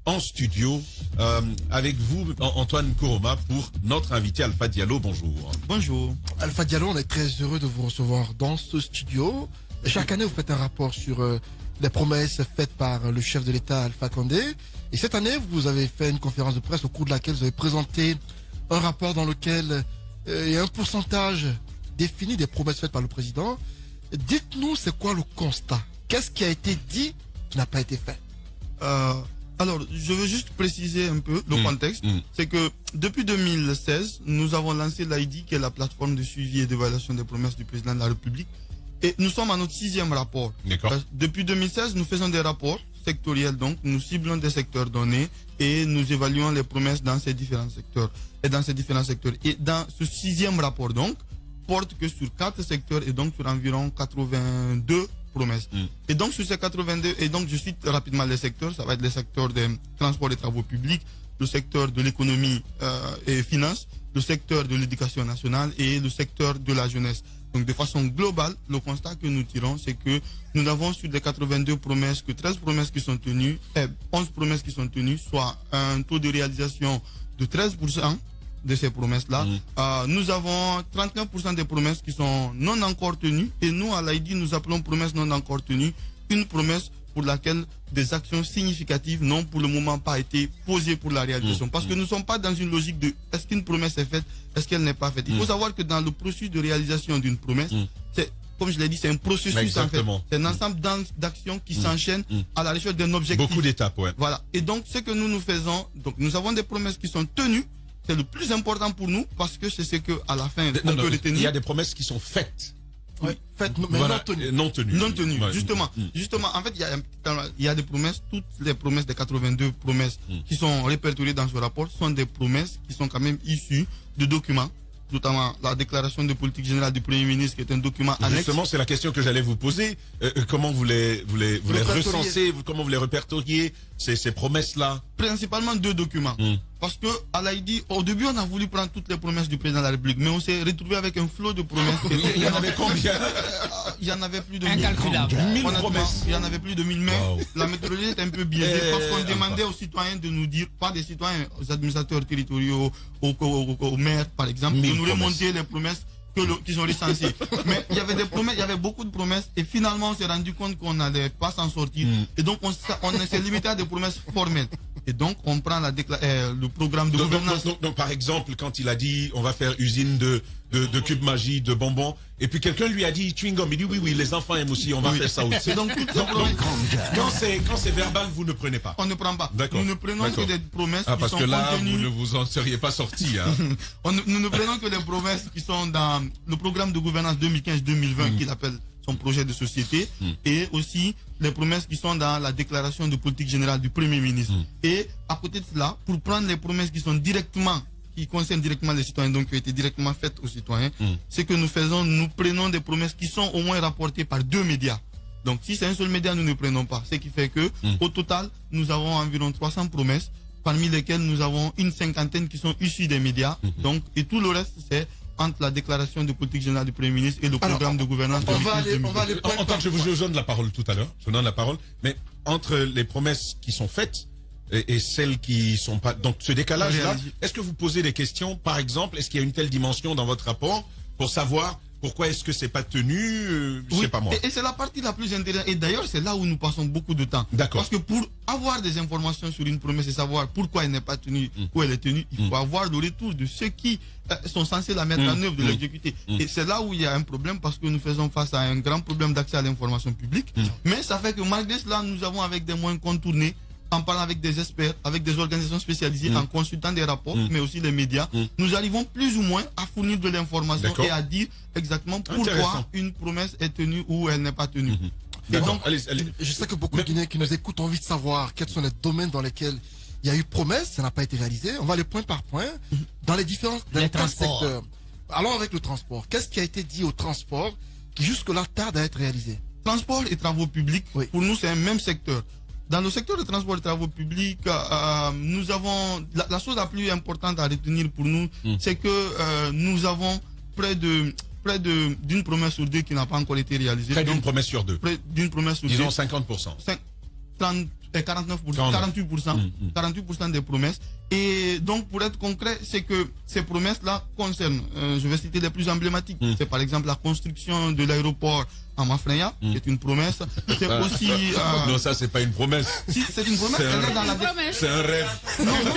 en studio avec vous, Antoine Koroma, pour notre invité Alpha Diallo. Bonjour. Bonjour. Alpha Diallo, on est très heureux de vous recevoir dans ce studio. Chaque année, vous faites un rapport sur les promesses faites par le chef de l'État, Alpha Condé. Et cette année, vous avez fait une conférence de presse au cours de laquelle vous avez présenté un rapport dans lequel il y a un pourcentage défini des promesses faites par le président. Dites-nous, c'est quoi le constat? Qu'est-ce qui a été dit qui n'a pas été fait? Alors, je veux juste préciser un peu le contexte. C'est que depuis 2016, nous avons lancé l'AIDI, qui est la plateforme de suivi et d'évaluation des promesses du président de la République. Et nous sommes à notre 6e rapport. Depuis 2016, nous faisons des rapports sectoriels, donc nous ciblons des secteurs donnés et nous évaluons les promesses dans ces différents secteurs. Et dans ce 6e rapport, donc, porte que sur 4 secteurs et donc sur environ 82 promesses. Et donc sur ces 82, et donc je cite rapidement les secteurs, ça va être les secteurs des transports et travaux publics, le secteur de l'économie et finances, le secteur de l'éducation nationale et le secteur de la jeunesse. Donc de façon globale, le constat que nous tirons, c'est que nous n'avons sur les 82 promesses que 13 promesses qui sont tenues, 11 promesses qui sont tenues, soit un taux de réalisation de 13% de ces promesses-là. Nous avons 39% des promesses qui sont non encore tenues, et nous, à l'AIDI, nous appelons promesses non encore tenues une promesse pour laquelle des actions significatives n'ont pour le moment pas été posées pour la réalisation. Parce que nous ne sommes pas dans une logique de est-ce qu'une promesse est faite, est-ce qu'elle n'est pas faite. Il faut savoir que dans le processus de réalisation d'une promesse, c'est, comme je l'ai dit, c'est un processus en fait. C'est un ensemble d'actions qui s'enchaînent à la recherche d'un objectif. Beaucoup d'étapes, ouais. Voilà. Et donc, ce que nous faisons, donc nous avons des promesses qui sont tenues. C'est le plus important pour nous parce que c'est ce que à la fin on peut retenir. Il y a des promesses qui sont faites. Oui, faites, mais voilà, non tenues. Non tenues. Ouais. Justement, en fait, il y a des promesses, toutes les promesses des 82 promesses qui sont répertoriées dans ce rapport sont des promesses qui sont quand même issues de documents, notamment la déclaration de politique générale du Premier ministre, qui est un document annexe. Justement, c'est la question que j'allais vous poser. Comment vous les recensez, comment vous les répertoriez, ces promesses-là? Principalement 2 documents. Parce que à l'AIDI, au début, on a voulu prendre toutes les promesses du président de la République, mais on s'est retrouvé avec un flot de promesses. Il y en avait combien? Il y en avait plus de 1000. Incalculable. 1000 promesses. Il y en avait plus de 1000, mais la méthodologie est un peu biaisée parce qu'on demandait aux citoyens de nous dire, pas des citoyens, aux administrateurs territoriaux, aux maires, par exemple, de nous remonter les promesses qui sont recensées. Mais il y avait des promesses, il y avait beaucoup de promesses, et finalement on s'est rendu compte qu'on n'allait pas s'en sortir. Et donc on s'est limité à des promesses formelles. Et donc on prend le programme de gouvernance. Donc par exemple, quand il a dit on va faire usine de cubes magie, de bonbons, et puis quelqu'un lui a dit chewing gum, il dit oui, les enfants aiment aussi, on va faire ça aussi. Donc, quand c'est verbal, vous ne prenez pas. On ne prend pas. Nous ne prenons que des promesses qui sont parce que là, contenues. vous ne vous en seriez pas sorti. Hein. Nous ne prenons que les promesses qui sont dans le programme de gouvernance 2015-2020 qu'il appelle son projet de société, et aussi les promesses qui sont dans la déclaration de politique générale du Premier ministre. Et à côté de cela, pour prendre les promesses qui concernent directement les citoyens, donc qui ont été directement faites aux citoyens, ce que nous faisons, nous prenons des promesses qui sont au moins rapportées par 2 médias. Donc si c'est un seul média, nous ne prenons pas. Ce qui fait que au total, nous avons environ 300 promesses, parmi lesquelles nous avons une cinquantaine qui sont issues des médias. Donc, et tout le reste, c'est entre la déclaration de politique générale du Premier ministre et le programme de gouvernance. On va aller en tant que je vous donne la parole tout à l'heure, je donne la parole, mais entre les promesses qui sont faites et celles qui sont pas, donc ce décalage-là, est-ce que vous posez des questions, par exemple, est-ce qu'il y a une telle dimension dans votre rapport pour savoir pourquoi est-ce que c'est pas tenu, je sais pas moi. Et c'est la partie la plus intéressante. Et d'ailleurs, c'est là où nous passons beaucoup de temps. D'accord. Parce que pour avoir des informations sur une promesse et savoir pourquoi elle n'est pas tenue, où elle est tenue, il faut avoir le retour de ceux qui sont censés la mettre en œuvre, de l'exécuter. Et c'est là où il y a un problème, parce que nous faisons face à un grand problème d'accès à l'information publique. Mais ça fait que malgré cela, nous avons, avec des moyens contournés, en parlant avec des experts, avec des organisations spécialisées, en consultant des rapports, mais aussi les médias, nous arrivons plus ou moins à fournir de l'information et à dire exactement pourquoi une promesse est tenue ou elle n'est pas tenue. Et donc, je sais que beaucoup de Guinéens qui nous écoutent ont envie de savoir quels sont les domaines dans lesquels il y a eu promesse, ça n'a pas été réalisé. On va aller point par point dans les différents secteurs. Allons avec le transport. Qu'est-ce qui a été dit au transport qui jusque-là tarde à être réalisé? Transport et travaux publics, pour nous, c'est un même secteur. Dans le secteur de transport et travaux publics, nous avons la chose la plus importante à retenir pour nous, c'est que nous avons près d'une promesse sur 2 qui n'a pas encore été réalisée. Près d'une promesse sur 2. Près d'une promesse sur 2. Disons 50%. 48% des promesses. Et donc, pour être concret, c'est que ces promesses-là concernent, je vais citer les plus emblématiques. C'est par exemple la construction de l'aéroport à Mafreya, qui est une promesse. C'est aussi... non, ça, c'est pas une promesse. Si, c'est une promesse. Elle est dans la... C'est un rêve. Non, elle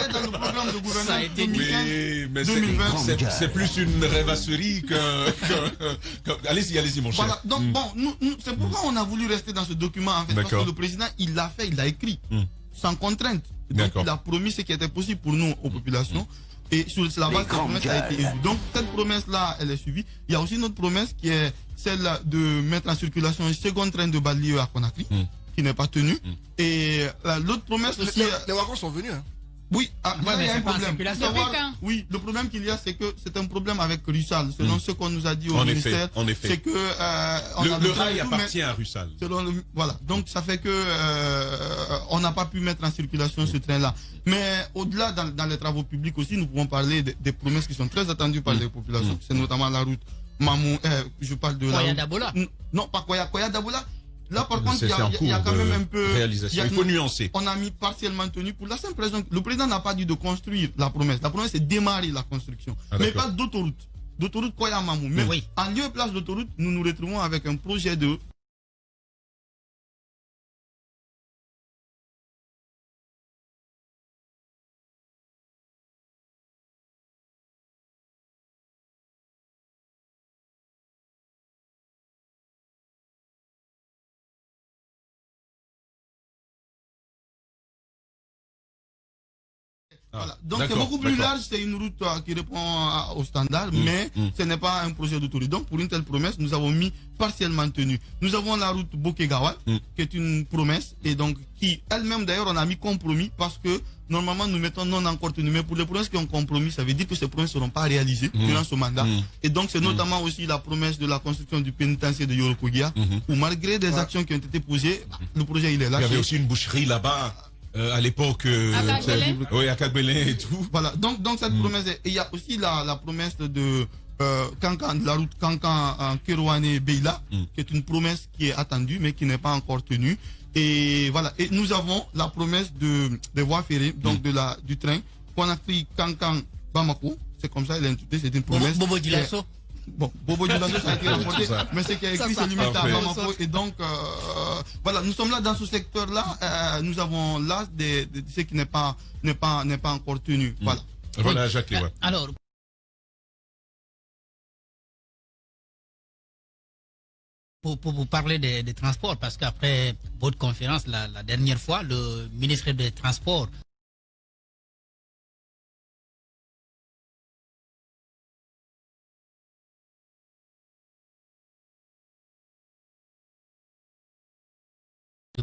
est dans le programme de gouvernement 2015-2020. C'est plus une rêvasserie que... Allez-y, mon cher. Voilà. Donc, bon, c'est pourquoi on a voulu rester dans ce document, en fait, parce que le président, il l'a fait, il l'a écrit, sans contrainte. Donc, il a promis ce qui était possible pour nous, aux populations. Et sur la base, cette promesse a été élue. Donc, cette promesse-là, elle est suivie. Il y a aussi une autre promesse qui est celle de mettre en circulation un second train de banlieue à Conakry, qui n'est pas tenue. Et l'autre promesse aussi... Les wagons sont venus, hein. Oui, il y a un problème. Oui, le problème qu'il y a, c'est que c'est un problème avec Russal. Selon ce qu'on nous a dit au ministère, c'est que le rail appartient à Russal. Voilà, donc ça fait que on n'a pas pu mettre en circulation ce train-là. Mais au-delà, dans les travaux publics aussi, nous pouvons parler des promesses qui sont très attendues par les populations. C'est notamment la route Mamou. Je parle de Koya Dabola. Non, pas Koya Dabola. Là, par contre, il y a quand même un peu... réalisation. Il faut nuancer. On a mis partiellement tenu pour la simple raison que le président n'a pas dit de construire la promesse. La promesse, c'est démarrer la construction. Mais pas d'autoroute. D'autoroute Koya Mamou. Mais en lieu et place d'autoroute, nous nous retrouvons avec un projet de... Voilà. Donc c'est beaucoup plus large, c'est une route qui répond au standard, mais ce n'est pas un projet d'autoroute. Donc pour une telle promesse, nous avons mis partiellement tenu. Nous avons la route Bokegawa, qui est une promesse, et donc qui elle-même d'ailleurs on a mis compromis parce que normalement nous mettons non encore tenu. Mais pour les promesses qui ont compromis, ça veut dire que ces promesses ne seront pas réalisées durant ce mandat. Et donc c'est notamment aussi la promesse de la construction du pénitencier de Yorokogia, où malgré des actions qui ont été posées, le projet il est là. Il y avait aussi une boucherie là-bas. À l'époque, oui, à Kagbelin et tout. Voilà, donc cette promesse, et il y a aussi la promesse de Kankan, de la route Kankan Kerouane Beila, qui est une promesse qui est attendue mais qui n'est pas encore tenue. Et voilà, et nous avons la promesse des voies ferrées, donc du train Conakry Kankan Bamako, c'est comme ça, c'est une promesse. Bobo Dilasso. Bon, Bobo Dioulasso, ça a été remporté, mais ce qui a écrit, c'est limité à Bamako. Et donc, voilà, nous sommes là dans ce secteur-là. Nous avons là ce qui n'est pas encore tenu. Voilà. Voilà, Jacques Léwa. Alors, pour vous parler des transports, parce qu'après votre conférence, la dernière fois, le ministre des Transports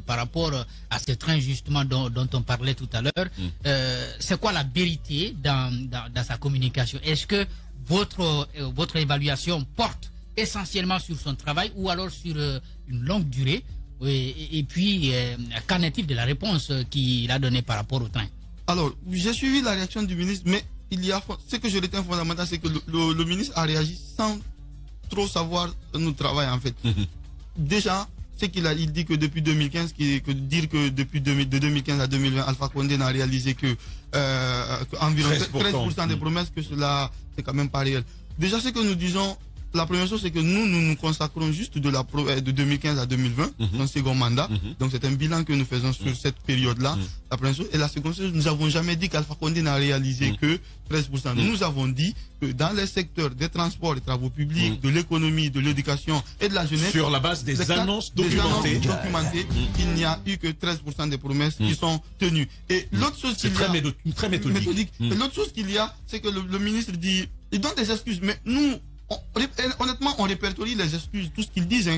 par rapport à ce train justement dont on parlait tout à l'heure, c'est quoi la vérité dans sa communication? Est-ce que votre évaluation porte essentiellement sur son travail ou alors sur une longue durée? Et puis, qu'en est-il de la réponse qu'il a donnée par rapport au train? Alors, j'ai suivi la réaction du ministre, mais ce que je retiens fondamental, c'est que le ministre a réagi sans trop savoir notre travail en fait. Déjà, il dit que depuis 2015, que depuis de 2015 à 2020, Alpha Condé n'a réalisé que environ 13% des promesses, que cela, c'est quand même pas réel. Déjà, ce que nous disons, la première chose, c'est que nous consacrons juste de 2015 à 2020, un second mandat. Donc, c'est un bilan que nous faisons sur cette période-là. La première chose. Et la seconde chose, nous n'avons jamais dit qu'Alpha Condé n'a réalisé que 13%. Nous avons dit que dans les secteurs des transports, des travaux publics, de l'économie, de l'éducation et de la jeunesse, sur la base des annonces documentées, il n'y a eu que 13% des promesses qui sont tenues. Et l'autre chose qu'il y a, très méthodique. Et l'autre chose qu'il y a, c'est que le ministre dit, il donne des excuses, mais nous, honnêtement, on répertorie les excuses, tout ce qu'ils disent.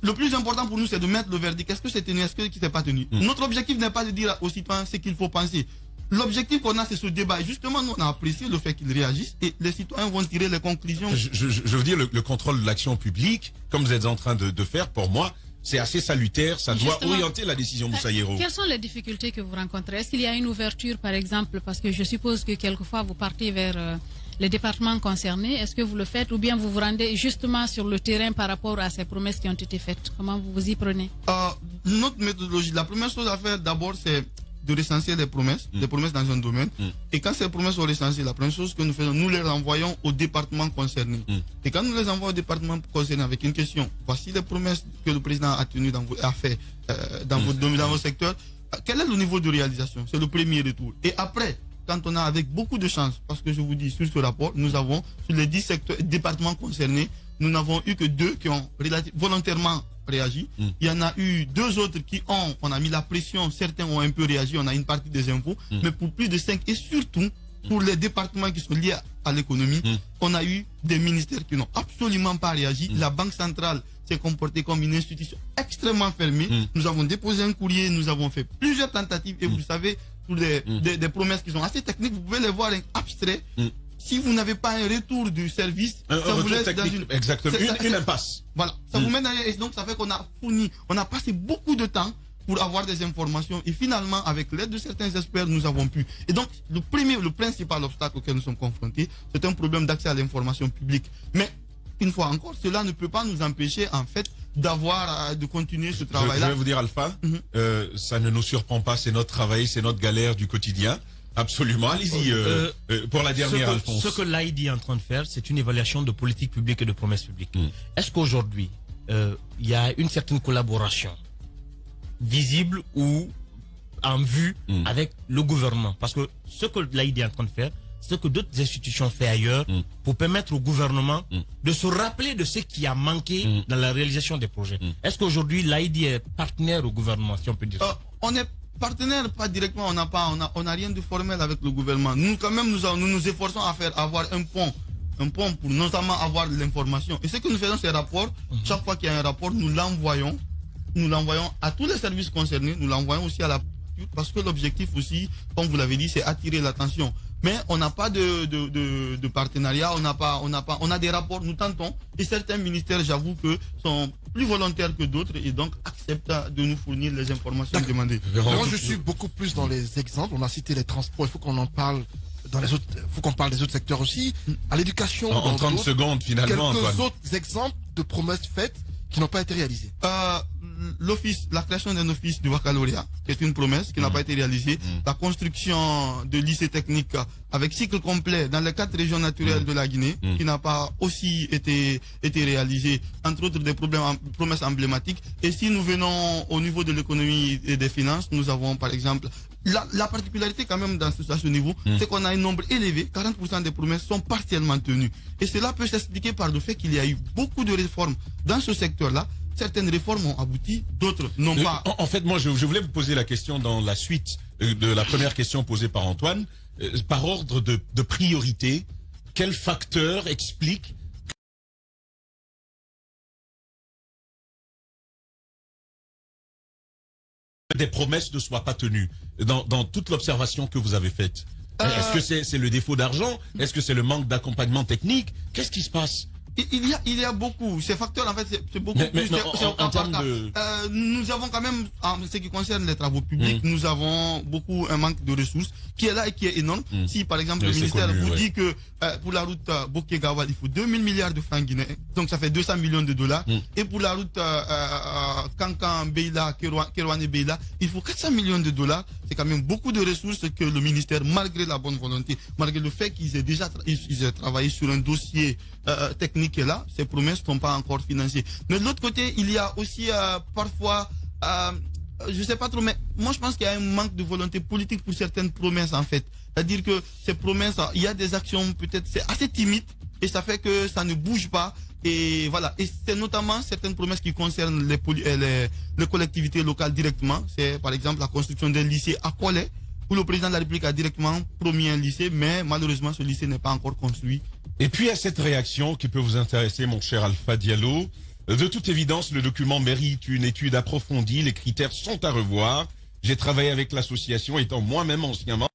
Le plus important pour nous, c'est de mettre le verdict. Est-ce que c'est tenu, est-ce que c'est pas tenu? Notre objectif n'est pas de dire aux citoyens ce qu'il faut penser. L'objectif qu'on a, c'est ce débat. Et justement, nous, on a apprécié le fait qu'ils réagissent et les citoyens vont tirer les conclusions. Je veux dire, le contrôle de l'action publique, comme vous êtes en train de faire, pour moi, c'est assez salutaire, ça doit orienter la décision Moussa Yero. Quelles sont les difficultés que vous rencontrez? Est-ce qu'il y a une ouverture, par exemple, parce que je suppose que quelquefois vous partez vers les départements concernés, est-ce que vous le faites ou bien vous vous rendez justement sur le terrain par rapport à ces promesses qui ont été faites? Comment vous vous y prenez? Notre méthodologie, la première chose à faire d'abord, c'est de recenser les promesses dans un domaine. Et quand ces promesses sont recensées, la première chose que nous faisons, nous les renvoyons au département concerné. Et quand nous les envoyons au département concerné avec une question, voici les promesses que le président a tenues a fait dans vos secteurs, quel est le niveau de réalisation? C'est le premier retour. Et après, quand on a avec beaucoup de chance, parce que je vous dis, sur ce rapport, nous avons, sur les 10 départements concernés, nous n'avons eu que 2 qui ont volontairement réagi. Il y en a eu 2 autres on a mis la pression, certains ont un peu réagi, on a une partie des infos, mais pour plus de 5, et surtout pour les départements qui sont liés à l'économie, on a eu des ministères qui n'ont absolument pas réagi. La Banque centrale s'est comportée comme une institution extrêmement fermée. Nous avons déposé un courrier, nous avons fait plusieurs tentatives, et vous savez, des promesses qui sont assez techniques, vous pouvez les voir en abstrait. Si vous n'avez pas un retour du service, ça vous laisse dans une... Exactement, une impasse. Voilà, ça vous met dans... Et donc ça fait qu'on a on a passé beaucoup de temps pour avoir des informations, et finalement, avec l'aide de certains experts, nous avons pu. Et donc, le principal obstacle auquel nous sommes confrontés, c'est un problème d'accès à l'information publique. Mais, une fois encore, cela ne peut pas nous empêcher, en fait, de continuer ce travail-là. Je vais vous dire, Alpha, ça ne nous surprend pas, c'est notre travail, c'est notre galère du quotidien. Absolument. Allez-y pour la dernière, Alphonse. Ce que l'AID est en train de faire, c'est une évaluation de politique publique et de promesses publiques. Est-ce qu'aujourd'hui, il y a une certaine collaboration visible ou en vue avec le gouvernement? Parce que ce que l'AID est en train de faire, c'est ce que d'autres institutions font ailleurs pour permettre au gouvernement de se rappeler de ce qui a manqué dans la réalisation des projets. Est-ce qu'aujourd'hui, l'AID est partenaire au gouvernement, si on peut dire ça? On est partenaire, pas directement, on n'a rien de formel avec le gouvernement. Nous, quand même, nous nous efforçons à avoir un pont pour notamment avoir de l'information. Et ce que nous faisons, ces rapports, chaque fois qu'il y a un rapport, nous l'envoyons à tous les services concernés, nous l'envoyons aussi à la parce que l'objectif aussi, comme vous l'avez dit, c'est attirer l'attention. Mais on n'a pas de partenariat, on a des rapports, nous tentons, et certains ministères, j'avoue que sont plus volontaires que d'autres et donc acceptent de nous fournir les informations demandées. Moi, je suis beaucoup plus dans les exemples. On a cité les transports, il faut qu'on en parle dans les autres, faut qu'on parle des autres secteurs aussi. À l'éducation, en 30 secondes finalement. Quelques autres exemples de promesses faites qui n'ont pas été réalisées. La création d'un office du baccalauréat, qui est une promesse qui n'a pas été réalisée. La construction de lycées techniques avec cycle complet dans les 4 régions naturelles de la Guinée, qui n'a pas aussi été réalisée, entre autres des promesses emblématiques. Et si nous venons au niveau de l'économie et des finances, nous avons par exemple la particularité quand même à ce niveau, c'est qu'on a un nombre élevé, 40% des promesses sont partiellement tenues. Et cela peut s'expliquer par le fait qu'il y a eu beaucoup de réformes dans ce secteur-là. Certaines réformes ont abouti, d'autres n'ont pas. En fait, moi, je voulais vous poser la question dans la suite de la première question posée par Antoine. Par ordre de priorité, quel facteur explique que des promesses ne soient pas tenues dans toute l'observation que vous avez faite? Est-ce que c'est le défaut d'argent? Est-ce que c'est le manque d'accompagnement technique? Qu'est-ce qui se passe? Il y a beaucoup. Ces facteurs, en fait, c'est beaucoup plus. En termes de... nous avons quand même, en ce qui concerne les travaux publics, nous avons beaucoup un manque de ressources qui est là et qui est énorme. Si, par exemple, le ministère vous dit que pour la route Boké-Gawal, il faut 2000 milliards de francs guinéens, donc ça fait 200 millions de dollars. Et pour la route Kankan-Beila, Kerouane-Beila, il faut 400 millions de dollars. C'est quand même beaucoup de ressources que le ministère, malgré la bonne volonté, malgré le fait qu'ils aient déjà travaillé sur un dossier technique est là, ces promesses ne sont pas encore financées. Mais de l'autre côté, il y a aussi parfois, je sais pas trop, mais moi je pense qu'il y a un manque de volonté politique pour certaines promesses en fait. C'est-à-dire que ces promesses, il y a des actions peut-être, c'est assez timide et ça fait que ça ne bouge pas. Et voilà, et c'est notamment certaines promesses qui concernent les collectivités locales directement. C'est par exemple la construction d'un lycée à Kolé, où le président de la République a directement promis un lycée, mais malheureusement ce lycée n'est pas encore construit. Et puis à cette réaction qui peut vous intéresser, mon cher Alpha Diallo, de toute évidence, le document mérite une étude approfondie, les critères sont à revoir. J'ai travaillé avec l'association étant moi-même ancien membre.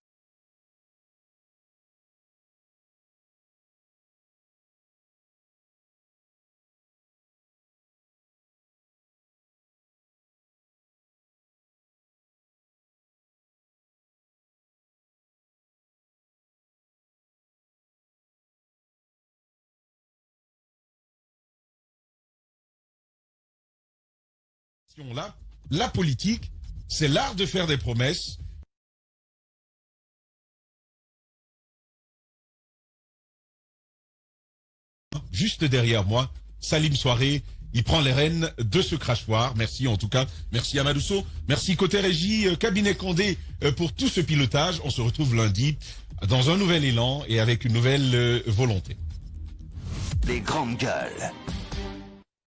Là, la politique, c'est l'art de faire des promesses. Juste derrière moi, Salim Soiré, il prend les rênes de ce crachoir. Merci en tout cas. Merci Amadousso. Merci côté régie, cabinet Condé pour tout ce pilotage. On se retrouve lundi dans un nouvel élan et avec une nouvelle volonté. Les grandes gueules.